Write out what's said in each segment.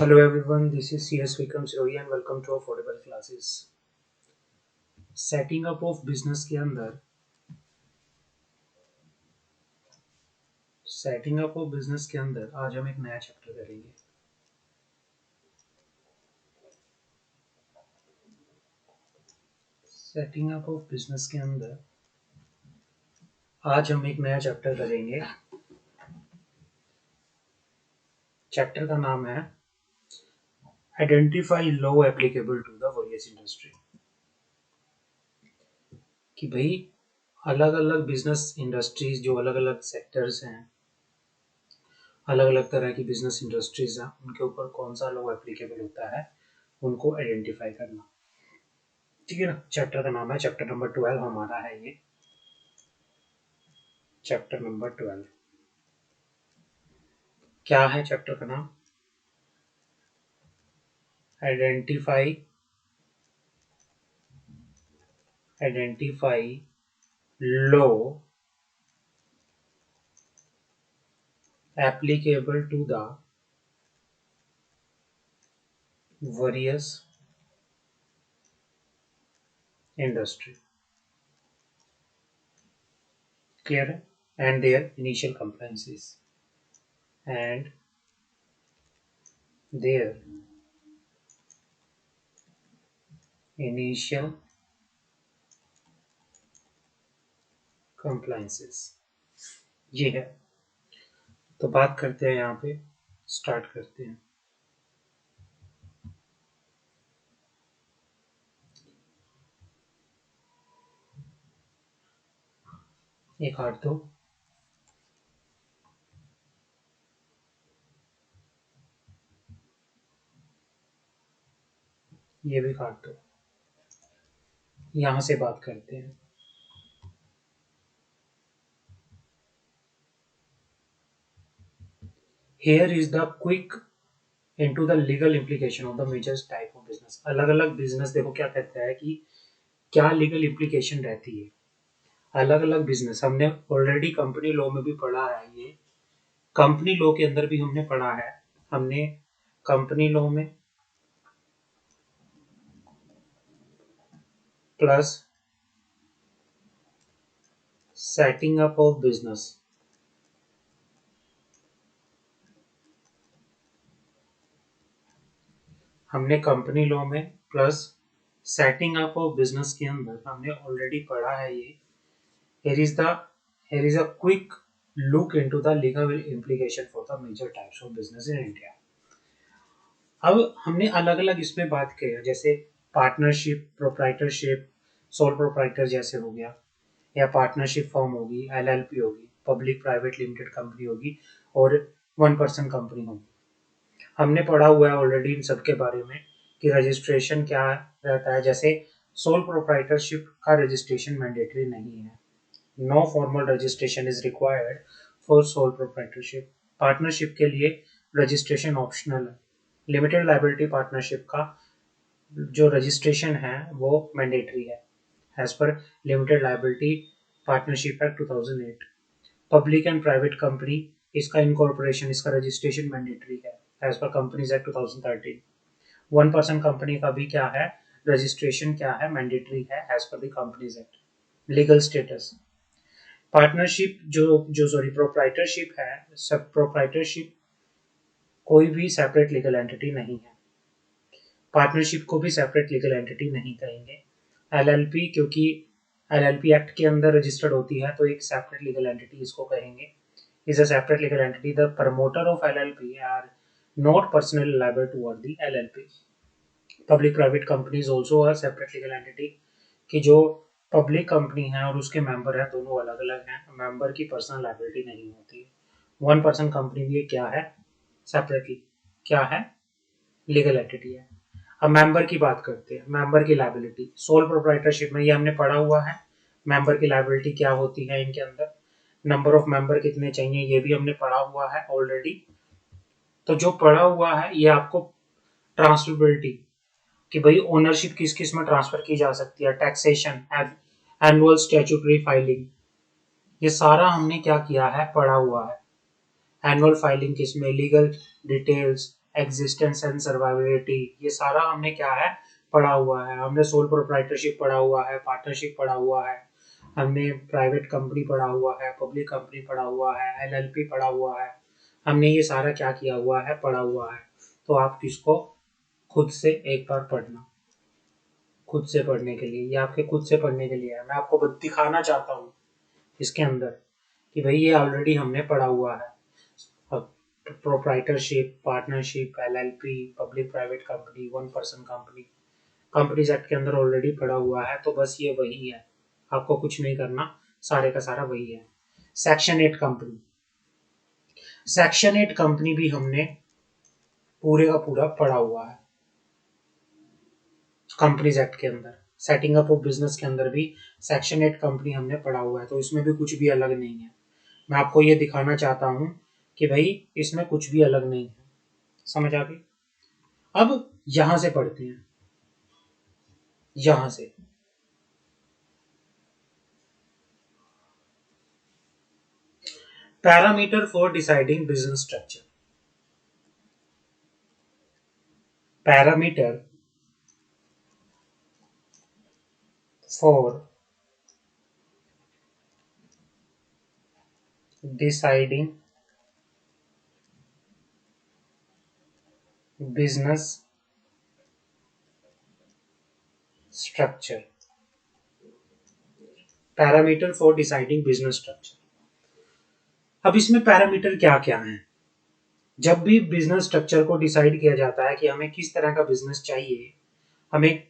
Hello everyone, this is CS Vikram Sirohi and welcome to Affordable Classes. Setting up of business के अंदर आज हम एक नया चैप्टर करेंगे। सेटिंग अप ऑफ बिजनेस के अंदर आज हम एक नया चैप्टर करेंगे। चैप्टर का नाम है identify law applicable to the various industry. कि भाई अलग अलग बिजनेस इंडस्ट्रीज, जो अलग अलग सेक्टर्स हैं, अलग अलग तरह की बिजनेस इंडस्ट्रीज हैं, उनके ऊपर कौन सा लॉ एप्लीकेबल होता है, उनको आइडेंटिफाई करना। ठीक है ना। चैप्टर का नाम है, चैप्टर नंबर 12 हमारा है ये। चैप्टर नंबर 12 क्या है? चैप्टर का नाम identify law applicable to the various industry. Clear है? And their initial compliances and their initial compliances। ये है। तो बात करते हैं, यहाँ पे स्टार्ट करते हैं। एक काट दो। ये भी काट दो। यहां से बात करते हैं। Here is the quick into the legal implication of the major type of business। अलग अलग बिजनेस देखो क्या कहता है कि क्या लीगल इम्प्लीकेशन रहती है। अलग अलग बिजनेस हमने ऑलरेडी कंपनी लॉ में भी पढ़ा है। ये कंपनी लॉ के अंदर भी हमने पढ़ा है। हमने कंपनी लॉ में plus setting up of business, हमने कंपनी लॉ में plus setting up of business के अंदर हमने ऑलरेडी पढ़ा है ये। here is a quick look into the legal implication for the major types of business in India। अब हमने अलग अलग इसमें बात की है, जैसे पार्टनरशिप, प्रोप्राइटरशिप, सोल प्रोप्राइटर जैसे हो गया, या पार्टनरशिप फॉर्म होगी, एलएलपी होगी, पब्लिक प्राइवेट लिमिटेड कंपनी होगी, और 1 पर्सन कंपनी होगी। हमने पढ़ा हुआ है ऑलरेडी इन सब के बारे में कि रजिस्ट्रेशन क्या रहता है। जैसे सोल प्रोप्राइटरशिप का रजिस्ट्रेशन मैंडेटरी नहीं है। No formal registration is required for sole proprietorship. Partnership के लिए रजिस्ट्रेशन ऑप्शनल है। लिमिटेड लायबिलिटी पार्टनरशिप का जो रजिस्ट्रेशन है वो मैंडेटरी है as per limited liability partnership act 2008। Public and private company, इसका इनकॉर्पोरेशन, इसका रजिस्ट्रेशन मैंडेटरी है as per companies act 2013। 1 person company का भी क्या है, रजिस्ट्रेशन क्या है, मैंडेटरी है as per the companies act. Legal status, partnership जो सॉरी प्रोप्राइटरशिप है, सब प्रोप्राइटरशिप कोई भी सेपरेट लीगल एंटिटी नहीं है। पार्टनरशिप को भी सेपरेट लीगल एंटिटी नहीं कहेंगे। एलएलपी, क्योंकि एलएलपी एक्ट के अंदर रजिस्टर्ड होती है तो एक सेपरेट लीगल एंटिटी इसको कहेंगे। Is a separate legal entity. The promoter of LLP are not personally liable toward the LLP. Public private company is also a separate legal entity, कि जो पब्लिक कंपनी है और उसके मेंबर हैं दोनों अलग अलग हैं, मेंबर की पर्सनल लायबिलिटी नहीं होती है। 1 पर्सन कंपनी भी क्या है, सेपरेटली क्या है, लीगल एंटिटी है। अब मेंबर की बात करते हैं। मेंबर की लायबिलिटी सोल प्रोप्राइटरशिप में ये हमने पढ़ा हुआ है। मेंबर की लायबिलिटी क्या होती है इनके अंदर, नंबर ऑफ मेंबर कितने चाहिए ये भी हमने पढ़ा हुआ है ऑलरेडी। तो जो पढ़ा हुआ है ये आपको ट्रांसफरेबिलिटी, कि भाई ओनरशिप किस किस में ट्रांसफर की जा सकती है, टैक्सेशन, एनुअल स्टैट्यूटरी फाइलिंग, ये सारा हमने क्या किया है, पढ़ा हुआ है। एनुअल फाइलिंग किस में, लीगल डिटेल्स, एग्जिस्टेंस एंड सर्वाइविलिटी, ये सारा हमने क्या है पढ़ा हुआ है। हमने सोल प्रोप्राइटरशिप पढ़ा हुआ है, पार्टनरशिप पढ़ा हुआ है, हमने प्राइवेट कंपनी पढ़ा हुआ है, पब्लिक कंपनी पढ़ा हुआ है, एलएलपी पढ़ा हुआ है। हमने ये सारा क्या किया हुआ है, पढ़ा हुआ है। तो आप इसको खुद से एक बार पढ़ना, खुद से पढ़ने के लिए, ये आपके खुद से पढ़ने के लिए है। मैं आपको दिखाना चाहता हूँ इसके अंदर कि भाई ये ऑलरेडी हमने पढ़ा हुआ है। Proprietorship, partnership, LLP, public private company, one person company, companies act के अंदर ऑलरेडी पढ़ा हुआ है। तो बस ये वही है, आपको कुछ नहीं करना, सारे का सारा वही है। सेक्शन 8 कंपनी, सेक्शन 8 कंपनी भी हमने पूरे का पूरा पढ़ा हुआ है कंपनीज एक्ट के अंदर। सेटिंग अप ऑफ बिजनेस के अंदर भी सेक्शन 8 कंपनी हमने पढ़ा हुआ है, तो इसमें भी कुछ भी अलग नहीं है। मैं आपको ये दिखाना चाहता हूँ कि भाई इसमें कुछ भी अलग नहीं है। समझ आ गई? अब यहां से पढ़ते हैं, यहां से parameter for deciding business structure. Parameter for deciding business structure. Parameter for deciding business structure. अब इसमें पैरामीटर क्या क्या है? जब भी बिजनेस स्ट्रक्चर को डिसाइड किया जाता है कि हमें किस तरह का बिजनेस चाहिए, हमें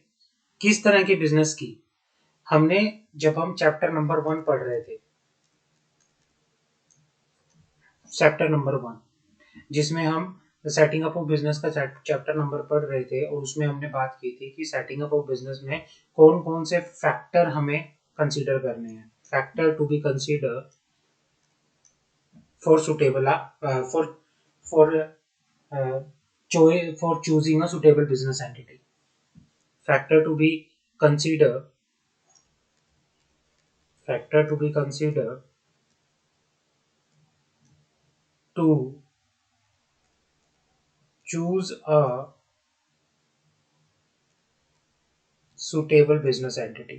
किस तरह के बिजनेस की, हमने जब हम चैप्टर नंबर 1 पढ़ रहे थे, चैप्टर नंबर 1 जिसमें हम सेटिंग अप ऑफ बिजनेस का चैप्टर नंबर पढ़ रहे थे, और उसमें हमने बात की थी कि सेटिंग अप ऑफ बिजनेस में कौन कौन से फैक्टर हमें कंसीडर करने हैं। Factor to be consider for suitable for for for choosing a suitable business entity. Factor to be consider factor to be considered to choose a suitable business entity।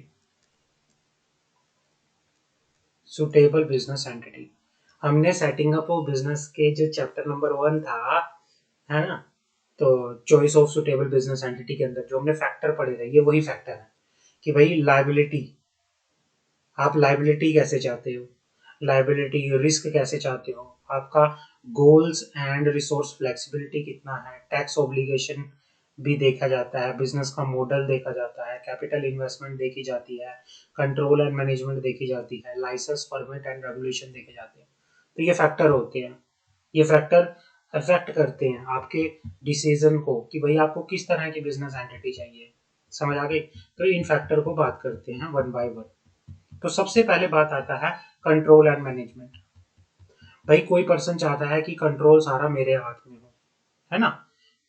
suitable business entity हमने setting up of business के जो chapter number 1 था, है ना, तो choice of suitable business entity के अंदर जो हमने फैक्टर पढ़े थे, ये वही फैक्टर है कि भाई लायबिलिटी, आप लायबिलिटी कैसे चाहते हो, लायबिलिटी रिस्क कैसे चाहते हो, आपका गोल्स एंड रिसोर्स फ्लेक्सिबिलिटी कितना है, टैक्स ऑब्लिगेशन भी देखा जाता है, बिजनेस का मॉडल देखा जाता है, कैपिटल इन्वेस्टमेंट देखी जाती है, कंट्रोल एंड मैनेजमेंट देखी जाती है, लाइसेंस परमिट एंड रेगुलेशन देखे जाते हैं। तो ये फैक्टर होते हैं, ये फैक्टर अफेक्ट करते हैं आपके डिसीजन को कि भाई आपको किस तरह की बिजनेस एंटिटी चाहिए। समझ आ गई? तो इन फैक्टर को बात करते हैं वन बाय वन। तो सबसे पहले बात आता है कंट्रोल एंड मैनेजमेंट। भाई कोई पर्सन चाहता है कि कंट्रोल सारा मेरे हाथ में हो, है ना।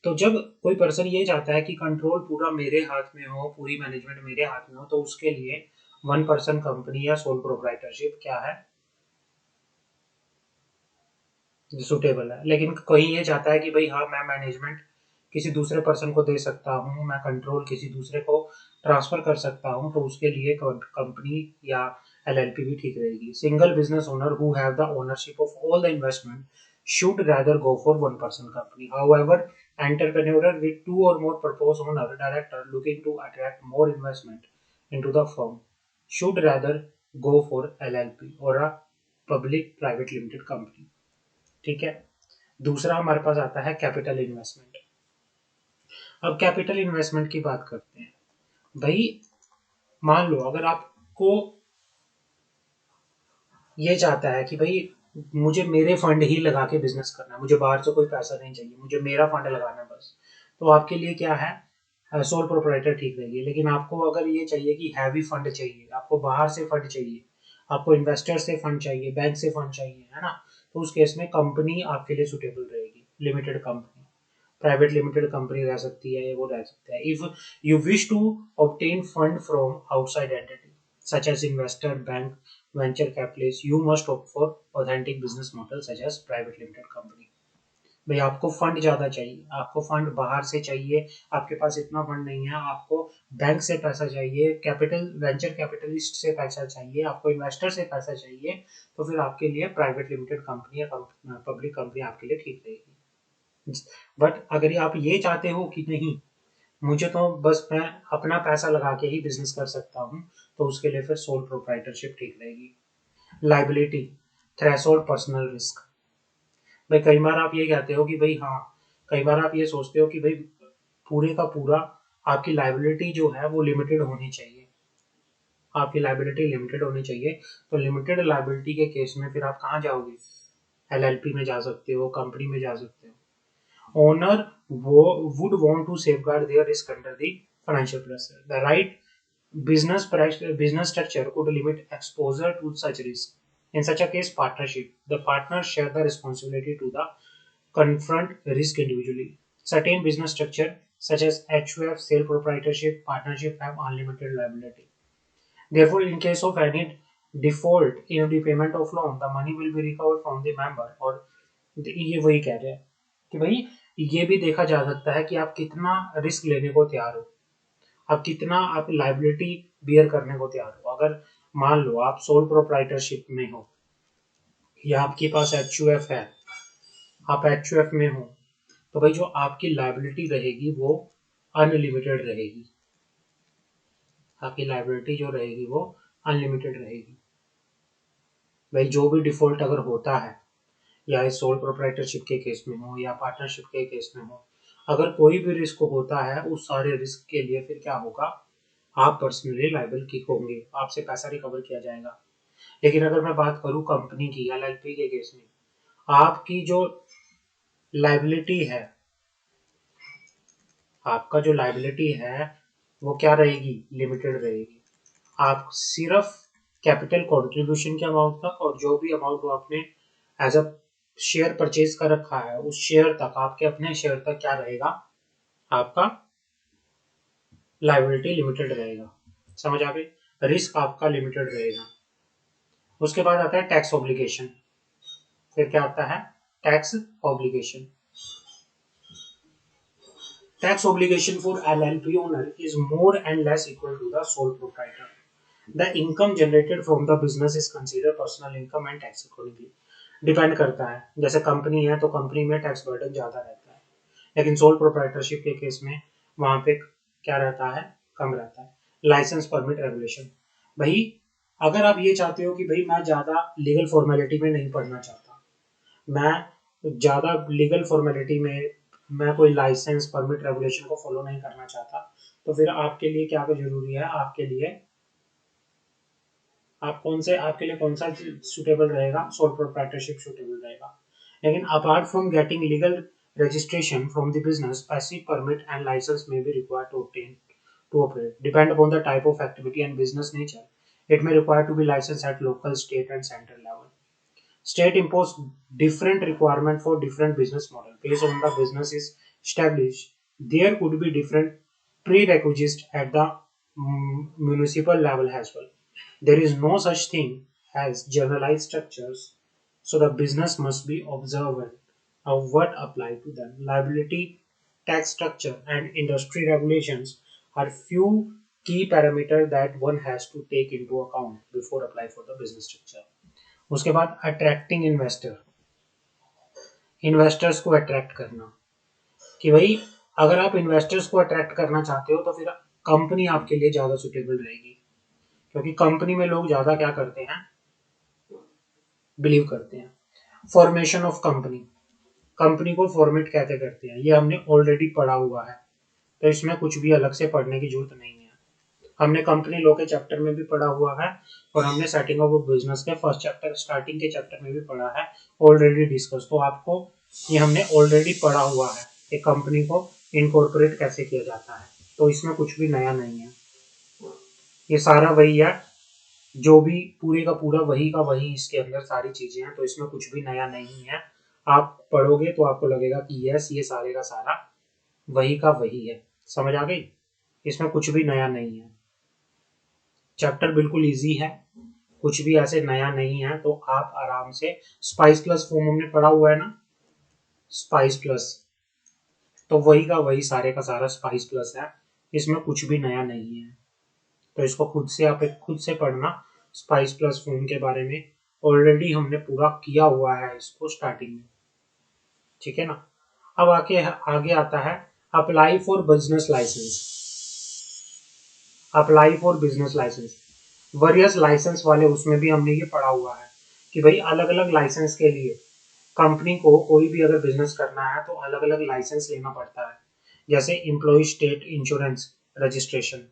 तो जब कोई पर्सन ये चाहता है कि कंट्रोल पूरा मेरे हाथ में हो, पूरी मैनेजमेंट मेरे हाथ में हो, तो उसके लिए वन पर्सन कंपनी या सोल प्रोप्राइटरशिप क्या है, सुटेबल है। लेकिन कोई ये चाहता है कि भाई हाँ मैं मैनेजमेंट किसी दूसरे पर्सन को दे सकता हूँ, मैं कंट्रोल किसी दूसरे को ट्रांसफर कर सकता हूँ, तो उसके लिए कंपनी या एलएलपी भी ठीक रहेगी। Single business owner who have the ownership of all the investment should rather go for one person company. However, entrepreneur with two or more purpose owner director looking to attract more investment into the firm should rather go for LLP or a public private limited company। ठीक है। दूसरा हमारे पास आता है capital investment. अब capital investment की बात करते हैं। भाई मान लो अगर आपको ये चाहता है कि भाई मुझे मेरे फंड ही लगा के बिजनेस करना है, मुझे बाहर से कोई पैसा नहीं चाहिए, मुझे मेरा फंड लगाना है बस, तो आपके लिए क्या है, सोल प्रोप्राइटर ठीक रहेगी। लेकिन आपको अगर ये चाहिए कि हैवी फंड चाहिए, आपको बाहर से फंड चाहिए, आपको इन्वेस्टर से फंड चाहिए, बैंक से फंड चाहिए, है ना, तो उस केस में कंपनी आपके लिए सुटेबल रहेगी। Limited company, private limited company रह सकती है, वो रह सकता है। If you wish to obtain fund from outside entity such as investor, bank, venture capitalist, you must opt for authentic business model such as private limited company। भाई आपको fund ज्यादा चाहिए, आपको फंड बाहर से चाहिए, आपके पास इतना फंड नहीं है, आपको बैंक से पैसा चाहिए, कैपिटल वेंचर कैपिटलिस्ट से पैसा चाहिए, आपको इन्वेस्टर से पैसा चाहिए, तो फिर आपके लिए प्राइवेट लिमिटेड कंपनी या पब्लिक कंपनी आपके लिए ठीक रहेगी। बट अगर आप ये चाहते हो कि नहीं, मुझे तो बस मैं अपना पैसा लगा के ही बिजनेस कर सकता हूँ, तो उसके लिए फिर सोल प्रोप्राइटरशिप ठीक रहेगी। Liability, threshold personal risk. भाई कई बार आप ये कहते हो कि भाई हाँ, कई बार आप ये सोचते हो कि भाई पूरे का पूरा आपकी लाइबिलिटी जो है वो लिमिटेड होनी चाहिए, आपकी लाइबिलिटी लिमिटेड होनी चाहिए। तो लिमिटेड लाइबिलिटी के केस में फिर आप कहाँ जाओगे? एलएलपी में जा सकते हो, कंपनी में जा सकते हो। ओनर वो would want to safeguard their risk under the financial pressure, the right business structure could limit exposure to such risk. In such a case, partnership. The partners share the responsibility to the confront risk individually. Certain business structure, such as HUF, sole proprietorship, partnership, have unlimited liability. Therefore, in case of any default in the payment of loan, the money will be recovered from the member. और ये वही कह रहे हैं कि भाई ये भी देखा जा सकता है कि आप कितना रिस्क लेने को तैयार हो, आप कितना आप लाइबिलिटी बियर करने को तैयार हो। अगर मान लो आप सोल प्रोप्राइटरशिप में हो या आपके पास HUF है, आप HUF में हो, तो भाई जो आपकी लाइबिलिटी रहेगी वो अनलिमिटेड रहेगी, आपकी लाइबिलिटी जो रहेगी वो अनलिमिटेड रहेगी। भाई जो भी डिफॉल्ट अगर होता है, या इस सोल प्रोप्राइटरशिप के केस में हो या पार्टनरशिप के केस में हो, अगर कोई भी रिस्क होता है उस सारे रिस्क के लिए फिर क्या होगा? आप पर्सनली लाइबल की होंगे, आपसे पैसा रिकवर किया जाएगा। लेकिन अगर मैं बात करूं कंपनी की, एलएलपी के केस में, आपकी जो लाइबिलिटी है, आपका जो लाइबिलिटी है वो क्या रहेगी? लिमिटेड रहेगी। आप सिर्फ कैपिटल कंट्रीब्यूशन के अमाउंट तक और जो भी अमाउंट आपने एज अ शेयर परचेज कर रखा है उस शेयर तक, आपके अपने शेयर तक क्या रहेगा? आपका लाइबिलिटी लिमिटेड रहेगा। समझ आ गई? रिस्क आपका लिमिटेड रहेगा। उसके बाद आता है टैक्स ऑब्लिगेशन। फिर क्या आता है? Tax obligation. Tax obligation for LLP owner is more and less equal to the sole proprietor. The income generated from the business is considered personal income and tax accordingly. Depend करता है, जैसे company है तो company में tax burden ज्यादा रहता है, लेकिन सोल प्रोप्राइटरशिप के केस में वहां पे क्या रहता है? कम रहता है। Licence permit regulation. भाई अगर आप ये चाहते हो कि भाई मैं ज्यादा लीगल फॉर्मेलिटी में नहीं पढ़ना चाहता, मैं ज्यादा लीगल फॉर्मेलिटी में मैं कोई लाइसेंस परमिट रेगुलेशन को फॉलो नहीं करना चाहता, तो फिर आपके लिए क्या जरूरी है? आपके लिए आपके लिए कौन सा सुटेबल रहेगा? सोल प्रोप्राइटरशिप सुटेबल रहेगा। लेकिन apart from getting legal registration from the business, passive permit and license may be required to obtain to operate. Depend upon the type of activity and business nature. It may require to be licensed at local, state, and central level. State impose different requirement for different business model based on the business is established. There could be different prerequisites at the municipal level as well. There is no such thing as generalized structures, so the business must be observant of what apply to them. Liability, tax structure, and industry regulations are few key parameters that one has to take into account before apply for the business structure. उसके बाद attracting investor, investors को attract करना, कि भाई अगर आप investors को attract करना चाहते हो तो फिर कंपनी आपके लिए ज्यादा सुटेबल रहेगी, क्योंकि कंपनी में लोग ज्यादा क्या करते हैं? बिलीव करते हैं। फॉर्मेशन ऑफ कंपनी, कंपनी को फॉर्मेट कैसे करते हैं ये हमने ऑलरेडी पढ़ा हुआ है, तो इसमें कुछ भी अलग से पढ़ने की जरूरत नहीं है। हमने कंपनी लॉ के चैप्टर में भी पढ़ा हुआ है और हमने सेटिंग ऑफ बिजनेस के फर्स्ट चैप्टर स्टार्टिंग के चैप्टर में भी पढ़ा है, ऑलरेडी डिस्कस। तो आपको ये हमने ऑलरेडी पढ़ा हुआ है कि कंपनी को इनकॉर्पोरेट कैसे किया जाता है, तो इसमें कुछ भी नया नहीं है। ये सारा वही है, जो भी पूरे का पूरा वही का वही इसके अंदर सारी चीजें हैं, तो इसमें कुछ भी नया नहीं है। आप पढ़ोगे तो आपको लगेगा कि यस ये सारे का सारा वही का वही है। समझ आ गई? इसमें कुछ भी नया नहीं है, चैप्टर बिल्कुल इजी है, कुछ भी ऐसे नया नहीं है। तो आप आराम से स्पाइस प्लस फॉर्म हमने पढ़ा हुआ है ना, स्पाइस प्लस, तो वही का वही सारे का सारा स्पाइस प्लस है, इसमें कुछ भी नया नहीं है। तो इसको खुद से आप खुद से पढ़ना, स्पाइस प्लस फोन के बारे में ऑलरेडी हमने पूरा किया हुआ है इसको स्टार्टिंग में, ठीक है ना। अब आगे आगे आता है apply for business licence. Apply for business licence, various licence वाले, उसमें भी हमने ये पढ़ा हुआ है कि भाई अलग अलग लाइसेंस के लिए कंपनी को कोई भी अगर बिजनेस करना है तो अलग अलग लाइसेंस लेना पड़ता है। जैसे एम्प्लॉय स्टेट इंश्योरेंस रजिस्ट्रेशन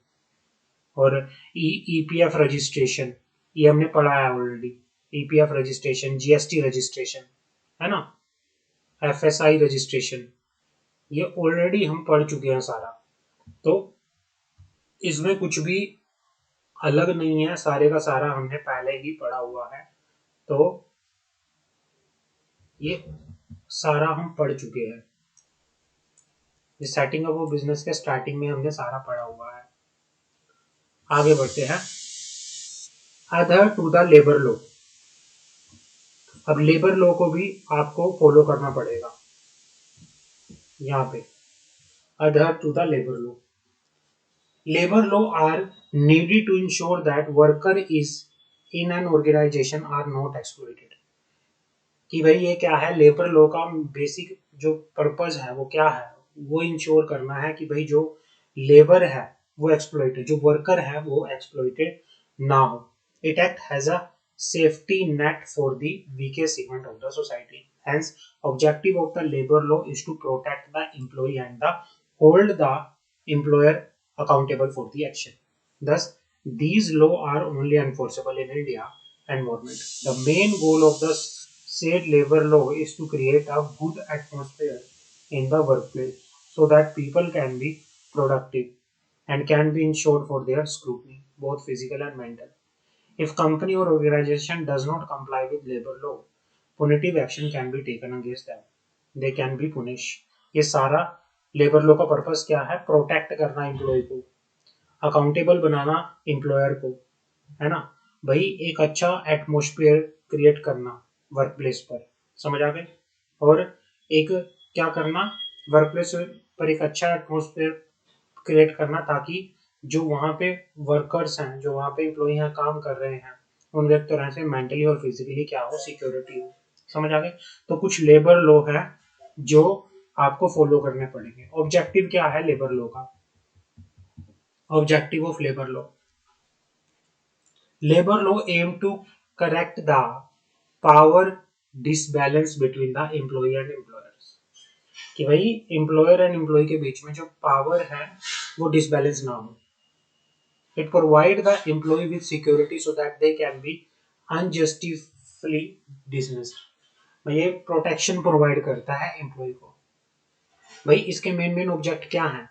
और ईपीएफ रजिस्ट्रेशन, ये हमने पढ़ा है already. EPF registration, GST registration, है ना, एफएसआई रजिस्ट्रेशन, ये ऑलरेडी हम पढ़ चुके हैं सारा। तो इसमें कुछ भी अलग नहीं है, सारे का सारा हमने पहले ही पढ़ा हुआ है। तो ये सारा हम पढ़ चुके हैं, ये सेटिंग अप बिजनेस के स्टार्टिंग में हमने सारा पढ़ा हुआ है। आगे बढ़ते हैं, other to the labour law. अब लेबर लॉ को भी आपको फॉलो करना पड़ेगा। यहाँ पे other to the labour law, labour law are needed to ensure that worker is in an organisation are not exploited. कि भाई ये क्या है, लेबर लॉ का बेसिक जो पर्पज है वो क्या है, वो इंश्योर करना है कि भाई जो लेबर है वो एक्सप्लॉइटेड, जो वर्कर है वो एक्सप्लॉइटेड ना हो। It act has a safety net for the weakest segment of the society. Hence, objective of the labor law is to protect the employee and hold the employer accountable for the action. Thus, these laws are only enforceable in India environment. The main goal of the said labor law is to create a good atmosphere in the workplace so that people can be productive and can be insured for their scrutiny, both physical and mental. If company or organization does not comply with labor law, punitive action can be taken against them. They can be punished. ये सारा labour law का purpose क्या है, protect करना employ को, accountable बनाना employer को, है ना भाई, एक अच्छा एटमोस्फेयर क्रिएट करना वर्क प्लेस पर, समझ आ गए। और एक क्या करना, वर्क प्लेस पर एक अच्छा एटमोस्फेयर क्रिएट करना ताकि जो वहाँ पे वर्कर्स हैं, जो वहाँ पे एम्प्लॉई हैं काम कर रहे हैं, उनके एक तरह से मेंटली और फिजिकली क्या हो, सिक्योरिटी हो, समझ आ गए। तो कुछ लेबर लॉ है जो आपको फॉलो करने पड़ेंगे। ऑब्जेक्टिव क्या है लेबर लॉ का, objective of labour law, labour law aim to correct the power disbalance between the employ and employers. कि भाई एम्प्लॉयर एंड एम्प्लॉय के बीच में जो पावर है वो डिसबैलेंस ना हो। It provides the employee with security so that they can be unjustly dismissed. भाई ये प्रोटेक्शन प्रोवाइड करता है एम्प्लॉय को। भाई इसके मेन ऑब्जेक्ट क्या है,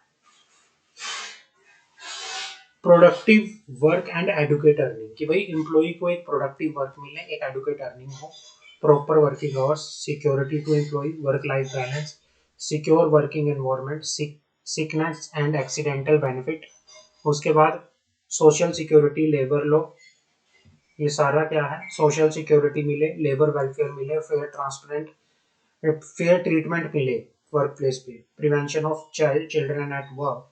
productive work and adequate earning. कि भाई एम्प्लॉय को एक प्रोडक्टिव वर्क मिले, एक एडुकेट अर्निंग हो, proper working hours, security to employ, work life balance, secure working environment, sickness and accidental benefit. उसके बाद सोशल सिक्योरिटी, लेबर लॉ, ये सारा क्या है, सोशल सिक्योरिटी मिले, लेबर वेलफेयर मिले, फेयर ट्रांसपेरेंट फेयर ट्रीटमेंट मिले वर्क प्लेस पे, prevention of child children at work,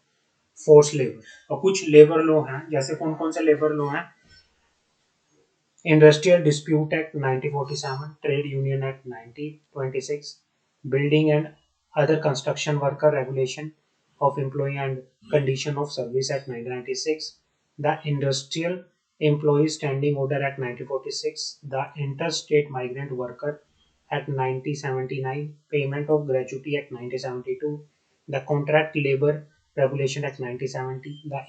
force labour. और कुछ लेबर लॉ हैं, जैसे कौन कौन से लेबर लॉ हैं, industrial dispute act 1947, trade union act 1926, building and other construction worker regulation of employee and condition of service Act 1996, the Industrial Employees Standing Order Act 1946, the Interstate Migrant Worker Act 1979, Payment of Gratuity Act 1972, the Contract Labor Regulation Act 1970, the